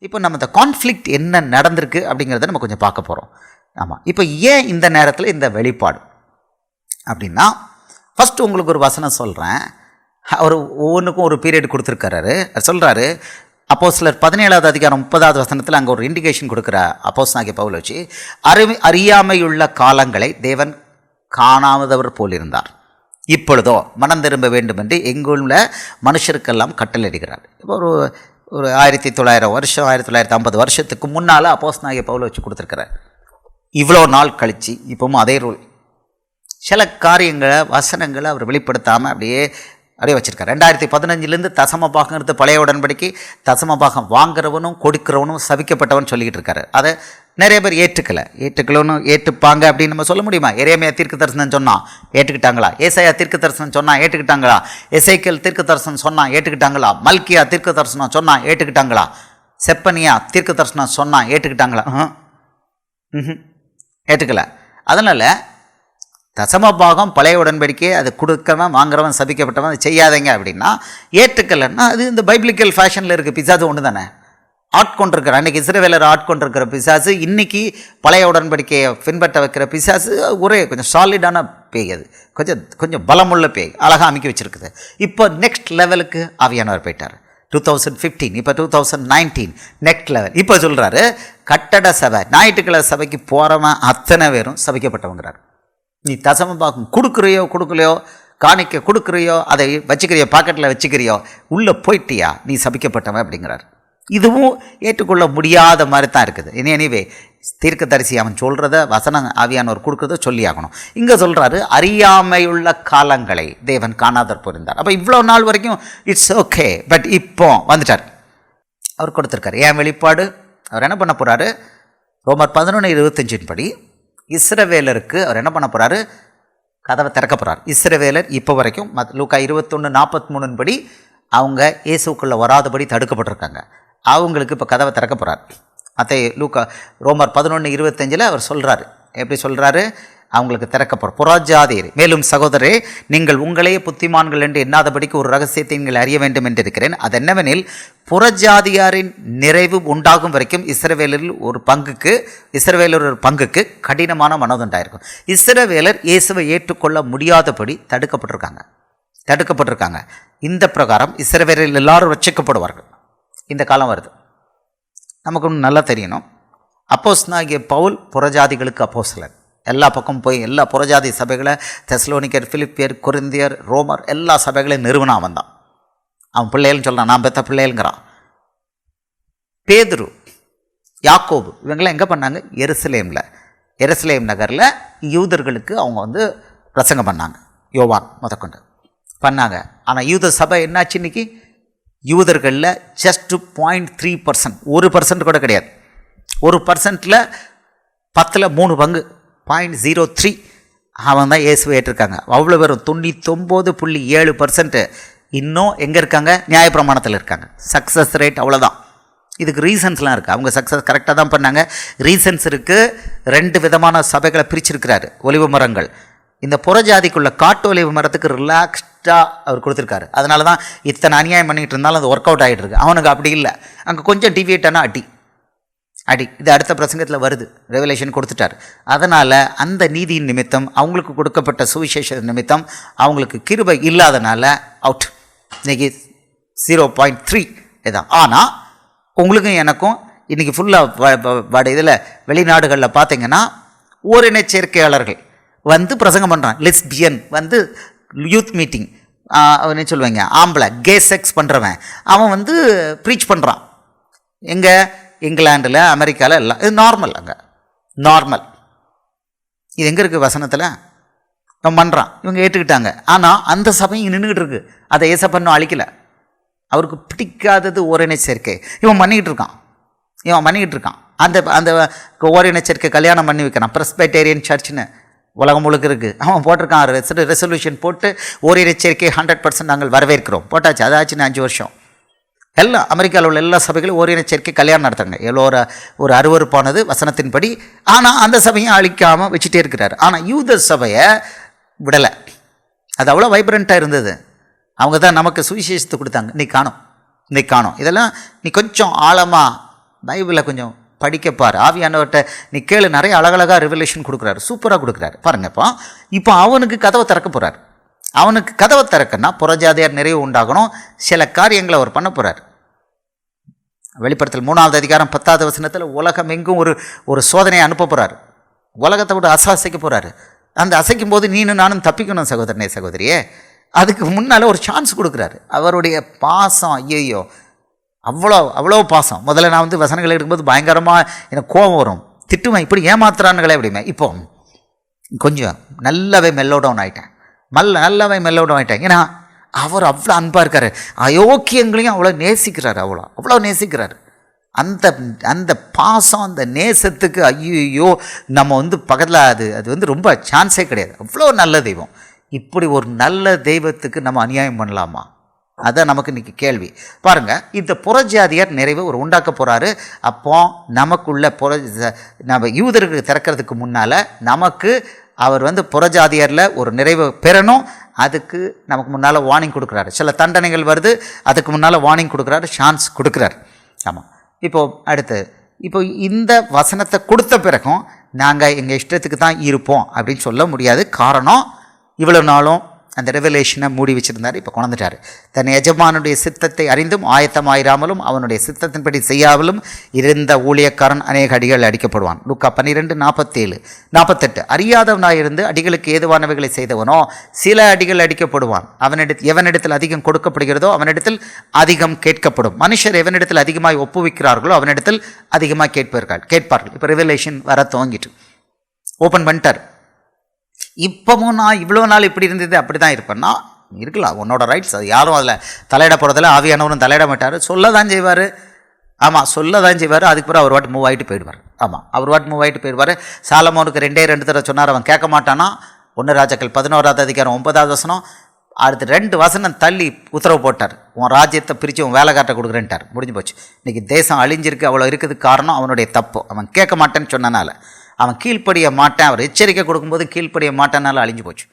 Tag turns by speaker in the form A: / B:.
A: இப்போ நம்ம இந்த கான்ஃப்ளிக்ட் என்ன நடந்திருக்கு அப்படிங்கிறத நம்ம கொஞ்சம் பார்க்க போகிறோம். ஆமாம், இப்போ ஏன் இந்த நேரத்தில் இந்த வெளிப்பாடு அப்படின்னா, ஃபஸ்ட்டு உங்களுக்கு ஒரு வசனம் சொல்கிறேன். அவர் ஒவ்வொன்றுக்கும் ஒரு பீரியட் கொடுத்துருக்காரு. சொல்கிறாரு, அப்போஸ்தலர் 17வது அதிகாரம் 30வது வசனத்தில் அங்கே ஒரு இண்டிகேஷன் கொடுக்குற அப்போஸ்தலனாகிய பவுல் வச்சு, அறியாமையுள்ள காலங்களை தேவன் காணாதவர் போல் இருந்தார், இப்பொழுதோ மனம் திரும்ப வேண்டும் என்று எங்குள்ள மனுஷருக்கெல்லாம் கட்டளையிடுகிறார். இப்போ ஒரு 1900 வருஷம் 1950 வருஷத்துக்கு முன்னால் அப்போஸ்தலனாகிய பவுல் வச்சு கொடுத்துருக்கிறார். இவ்வளோ நாள் கழித்து இப்பவும் அதே ரூல், சில காரியங்களை வசனங்களை அவர் வெளிப்படுத்தாமல் அப்படியே வச்சுருக்கார். 2015 தசமபாகங்கிறது பழைய உடன்படிக்கை. தசமபாகம் வாங்குறவனும் கொடுக்குறவனும் சபிக்கப்பட்டவன் சொல்லிக்கிட்டு இருக்காரு. அதை நிறைய பேர் ஏற்றுக்கலன்னு ஏற்றுப்பாங்க அப்படின்னு நம்ம சொல்ல முடியுமா? எரேமியா தீர்க்க தரிசனம் சொன்னால் ஏற்றுக்கிட்டாங்களா? ஏசாயா தீர்க்க தரிசனம் சொன்னால் ஏற்றுக்கிட்டாங்களா? எசேக்கியேல் தீர்க்க தரிசனம் சொன்னால் ஏற்றுக்கிட்டாங்களா? மல்கியா தீர்க்க தரிசனம் சொன்னால் ஏற்றுக்கிட்டாங்களா? செப்பனியா தீர்க்க தரிசனம் சொன்னால் ஏற்றுக்கிட்டாங்களா? ஏற்றுக்கல. அதனால் தசமபாகம் பழைய உடன்படிக்கையை அது கொடுக்கறவன் வாங்குறவன் சபிக்கப்பட்டவன் அதை செய்யாதீங்க அப்படின்னா ஏற்றுக்கலைன்னா அது இந்த பைபிளிக்கல் ஃபேஷனில் இருக்குது. பிசாசு ஒன்று தானே ஆட்கொண்டிருக்கிற, அன்றைக்கி இஸ்ரவேலர் ஆட்கொண்டிருக்கிற பிசாசு இன்றைக்கி பழைய உடன்படிக்கையை பின்பற்ற வைக்கிற பிசாசு ஒரே கொஞ்சம் சாலிடான பேய், அது கொஞ்சம் பலமுள்ள பேய், அழகாக அமைக்க வச்சுருக்குது. இப்போ நெக்ஸ்ட் லெவலுக்கு ஆவியானவர் போயிட்டார். 2015, இப்போ 2019 நெக்ஸ்ட் லெவல். இப்போ சொல்கிறாரு, கட்டட சபை ஞாயிற்றுக்கிழமை சபைக்கு போகிறவன் அத்தனை பேரும் சபிக்கப்பட்டவங்கிறார். நீ தசமபாகம் கொடுக்குறியோ காணிக்க கொடுக்குறியோ, அதை வச்சுக்கிறியோ, பாக்கெட்டில் வச்சுக்கிறியோ, உள்ளே போயிட்டியா நீ சபிக்கப்பட்டவன் அப்படிங்கிறார். இதுவும் ஏற்றுக்கொள்ள முடியாத மாதிரி தான் இருக்குது. எனிவே தீர்க்கதரிசி அவன் சொல்கிறத வசன ஆவியானவர் கொடுக்குறத சொல்லி ஆகணும். இங்கே சொல்கிறாரு, அறியாமையுள்ள காலங்களை தேவன் காணாதர் புரிந்தார். அப்போ இவ்வளோ நாள் வரைக்கும் இட்ஸ் ஓகே, பட் இப்போ வந்துட்டார், அவர் கொடுத்துருக்காரு. ஏன் வெளிப்பாடு? அவர் என்ன பண்ண போகிறாரு? ரோமர் 11:25 படி இஸ்ரவேலருக்கு அவர் என்ன பண்ண போகிறாரு? கதவை திறக்க போகிறார். இஸ்ரவேலர் இப்போ வரைக்கும் லூக்கா 21:43 படி அவங்க இயேசுக்குள்ளே வராதபடி தடுக்கப்பட்டிருக்காங்க. அவங்களுக்கு இப்போ கதவை திறக்க போகிறார். ரோமர் 11:25 அவர் சொல்கிறாரு. எப்படி சொல்கிறாரு? அவங்களுக்கு திறக்க போகிற புறஜாதியர், மேலும் சகோதரரே, நீங்கள் உங்களையே புத்திமான்கள் என்று எண்ணாதபடிக்கு ஒரு ரகசியத்தை நீங்கள் அறிய வேண்டும் என்று இருக்கிறேன். அது என்னவெனில், புறஜாதியாரின் நிறைவு உண்டாகும் வரைக்கும் இஸ்ரவேலர் ஒரு பங்குக்கு கடினமான மனதுண்டாயிருக்கும். இஸ்ரவேலர் இயேசுவை ஏற்றுக்கொள்ள முடியாதபடி தடுக்கப்பட்டிருக்காங்க. இந்த பிரகாரம் இஸ்ரவேலர் எல்லாரும் ரட்சிக்கப்படுவார்கள். இந்த காலம் வருது. நமக்கு ஒன்று நல்லா தெரியணும், அப்போஸ்தலனாகிய பவுல் புறஜாதிகளுக்கு அப்போஸ்தலன். எல்லா பக்கம் போய் எல்லா புறஜாதி சபைகளை, தெசலோனிக்கர், பிலிப்பியர், கொரிந்தியர், ரோமர் எல்லா சபைகளையும் நிறுவனம் அவன் தான். அவன் பிள்ளைகள்னு சொல்கிறான், நான் பெத்த பிள்ளைகள்ங்கிறான். பேதுரு, யாக்கோபு இவங்களாம் எங்கே பண்ணாங்க? எருசலேம் நகரில் யூதர்களுக்கு அவங்க பிரசங்கம் பண்ணாங்க. யோவான் முதற்கொண்டு பண்ணாங்க. ஆனால் யூத சபை என்னாச்சு? இன்னைக்கு யூதர்களில் ஜஸ்ட் 0.3%, 1% கூட கிடையாது. 1%ல் 10ல் 3 பங்கு 0.03 அவன் தான் இயேசுவை ஏற்றிருக்காங்க. அவ்வளோ பேரும் 99.7% இன்னும் எங்கே இருக்காங்க? நியாயப்பிரமாணத்தில் இருக்காங்க. சக்ஸஸ் ரேட் அவ்வளோதான். இதுக்கு ரீசன்ஸ்லாம் இருக்குது. அவங்க சக்ஸஸ் கரெக்டாக தான் பண்ணாங்க. ரீசன்ஸ் இருக்குது. 2 விதமான சபைகளை பிரிச்சிருக்கிறாரு. ஒலிவு மரங்கள், இந்த புறஜாதிக்குள்ள காட்டு ஒலிவு மரத்துக்கு ரிலாக்ஸ்டாக அவர் கொடுத்துருக்காரு. அதனால தான் இத்தனை அநியாயம் பண்ணிகிட்டு இருந்தாலும் அது ஒர்க் அவுட் ஆகிட்டு இருக்கு. அவனுக்கு அப்படி இல்லை. அங்கே கொஞ்சம் டிவியேட்டான அடி. இது அடுத்த பிரசங்கத்தில் வருது. ரெவலேஷன் கொடுத்துட்டார். அதனால் அந்த நீதியின் நிமித்தம், அவங்களுக்கு கொடுக்கப்பட்ட சுவிசேஷ நிமித்தம் அவங்களுக்கு கிருபை இல்லாதனால அவுட். இன்றைக்கி 0.3 இதான். ஆனால் உங்களுக்கும் எனக்கும் இன்றைக்கி ஃபுல்லாக இதில் வெளிநாடுகளில் பார்த்தீங்கன்னா ஓரின சேர்க்கையாளர்கள் பிரசங்கம் பண்ணுறான். லெஸ்பியன் யூத் மீட்டிங் அவனே சொல்லுவாங்க, ஆம்பளை கே செக்ஸ் பண்ணுறவன் அவன் ப்ரீச் பண்ணுறான். எங்கே? இங்கிலாண்டில், அமெரிக்காவில் எல்லாம் இது நார்மல். அங்கே நார்மல். இது எங்கே இருக்குது? வசனத்தில் அவன் பண்ணுறான். இவங்க ஏற்றுக்கிட்டாங்க. ஆனால் அந்த சபையும் நின்றுக்கிட்டு இருக்குது. அதை ஏசப்பன்னும் அழிக்கலை. அவருக்கு பிடிக்காதது ஓரின சேர்க்கை. இவன் பண்ணிக்கிட்டு இருக்கான். அந்த ஓரின சேர்க்கை கல்யாணம் பண்ணி வைக்கிறான். பிரெஸ்பைட்டேரியன் சர்ச்னு உலகம் முழுக்க இருக்குது. அவன் போட்டிருக்கான் ரெசல்யூஷன் போட்டு, ஓரின சேர்க்கை 100% நாங்கள் வரவேற்கிறோம் போட்டாச்சு. அதாச்சுன்னு 5 வருஷம். எல்லாம் அமெரிக்காவில் உள்ள எல்லா சபைகளும் ஓரின சேர்க்கை கல்யாணம் நடத்துறாங்க. எவ்வளோ ஒரு அருவருப்பானது வசனத்தின்படி. ஆனால் அந்த சபையும் அழிக்காமல் வச்சுட்டே இருக்கிறார். ஆனால் யூத சபையை விடலை. அது அவ்வளோ வைப்ரண்ட்டாக இருந்தது. அவங்க தான் நமக்கு சுவிசேஷத்தை கொடுத்தாங்க. இன்னைக்கு காணும். இதெல்லாம் நீ கொஞ்சம் ஆழமாக பைபிளை கொஞ்சம் படிக்கப்பார், ஆவியானவர்கிட்ட நீ கேளு, நிறைய அழகழகாக ரெவலேஷன் கொடுக்குறாரு, சூப்பராக கொடுக்குறாரு பாருங்கப்பா. இப்போ அவனுக்கு கதவை திறக்க போகிறார். அவனுக்கு கதவை திறக்கன்னா புறஜாதியார் நிறைவு உண்டாகணும், சில காரியங்களை அவர் பண்ண போகிறார். வெளிப்படுத்தல் 3வது அதிகாரம் 10வது வசனத்தில் உலகம் எங்கும் ஒரு சோதனையை அனுப்ப போகிறார். உலகத்தை விட்டு அசைக்க போகிறாரு. அந்த அசைக்கும் போது நீனும் நானும் தப்பிக்கணும் சகோதரனே சகோதரியே. அதுக்கு முன்னால் ஒரு சான்ஸ் கொடுக்குறாரு. அவருடைய பாசம், ஐயோ அவ்வளோ பாசம். முதல்ல நான் வசனங்கள் எடுக்கும்போது பயங்கரமாக எனக்கு கோபம் வரும், திட்டுவேன், இப்படி ஏமாத்துறானுங்களே அப்படிமே. இப்போ கொஞ்சம் நல்லாவே மெல்லோ டவுன் ஆகிட்டேன், நல்லாவே மெல்லோ டவுன் ஆகிட்டேன். ஏன்னா அவர் அவ்வளோ அன்பாக இருக்கார், அயோக்கியங்களையும் அவ்வளோ நேசிக்கிறார், அவ்வளோ நேசிக்கிறார். அந்த பாசம், அந்த நேசத்துக்கு ஐயோ நம்ம பக்கத்தில் அது ரொம்ப சான்ஸே கிடையாது. அவ்வளோ நல்ல தெய்வம். இப்படி ஒரு நல்ல தெய்வத்துக்கு நம்ம அநியாயம் பண்ணலாமா? அதான் நமக்கு இன்றைக்கி கேள்வி. பாருங்கள், இந்த புறஜாதியார் நிறைவு ஒரு உண்டாக்க போகிறாரு. அப்போ நமக்குள்ள நம்ம யூதருக்கு திறக்கிறதுக்கு முன்னால் நமக்கு அவர் புறஜாதியாரில் ஒரு நிறைவு பெறணும். அதுக்கு நமக்கு முன்னால் வார்னிங் கொடுக்குறாரு. சில தண்டனைகள் வருது, அதுக்கு முன்னால் வார்னிங் கொடுக்குறாரு, சான்ஸ் கொடுக்குறாரு. ஆமாம். இப்போ இந்த வசனத்தை கொடுத்த பிறகும் நாங்கள் எங்கள் இஷ்டத்துக்கு தான் இருப்போம் அப்படின்னு சொல்ல முடியாது. காரணம், இவ்வளோ நாளும் அந்த ரெவலேஷனை மூடி வச்சுருந்தார். இப்போ கொண்டுட்டார். தன் எஜமானுடைய சித்தத்தை அறிந்தும் ஆயத்தமாயிராமலும் அவனுடைய சித்தத்தின்படி செய்யாமலும் இருந்த ஊழியக்காரன் அநேக அடிகள் அடிக்கப்படுவான். லூக்கா 12:47-48. அறியாதவனாயிருந்து அடிகளுக்கு ஏதுவானவைகளை செய்தவனோ சில அடிகள் அடிக்கப்படுவான். எவனிடத்தில் அதிகம் கொடுக்கப்படுகிறதோ அவனிடத்தில் அதிகம் கேட்கப்படும். மனுஷர் எவனிடத்தில் அதிகமாக ஒப்புவிக்கிறார்களோ அவனிடத்தில் அதிகமாக கேட்பார்கள். இப்போ ரெவலேஷன் வர துவங்கிட்டு ஓப்பன் பண்ணிட்டார். இப்போவும் நான் இவ்வளோ நாள் இப்படி இருந்தது அப்படி தான் இருப்பேன்னா இருக்கலாம், உன்னோட ரைட்ஸ். அது யாரும் அதில் தலையிட போகிறதில்ல, ஆவியானவரும் தலையிட மாட்டார், சொல்ல தான் செய்வார். ஆமாம், சொல்ல தான் செய்வார். அதுக்கு பிறகு அவர் வாட்டு மூவ் ஆகிட்டு போயிடுவார். ஆமாம், அவர் வாட்டு மூவ் ஆகிட்டு போயிடுவார். சாலமோனுக்கு 2 தடவை சொன்னார், அவன் கேட்க மாட்டானா. 1 ராஜாக்கள் 11வது அதிகாரம் 9வது வசனம். அடுத்து 2 வசனம் தள்ளி உத்தரவு போட்டார், உன் ராஜ்யத்தை பிரித்து உன் வேலைக்காட்ட கொடுக்குறேன்ட்டார். முடிஞ்சு போச்சு. இன்றைக்கி தேசம் அழிஞ்சிருக்கு. அவ்வளோ இருக்கிறதுக்கு காரணம் அவனுடைய தப்பு. அவன் கேட்க மாட்டேன்னு சொன்னனால, அவன் கீழ்ப்படிய மாட்டேன், அவர் எச்சரிக்கை கொடுக்கும்போது கீழ்ப்படிய மாட்டேனால அழிஞ்சு போச்சு.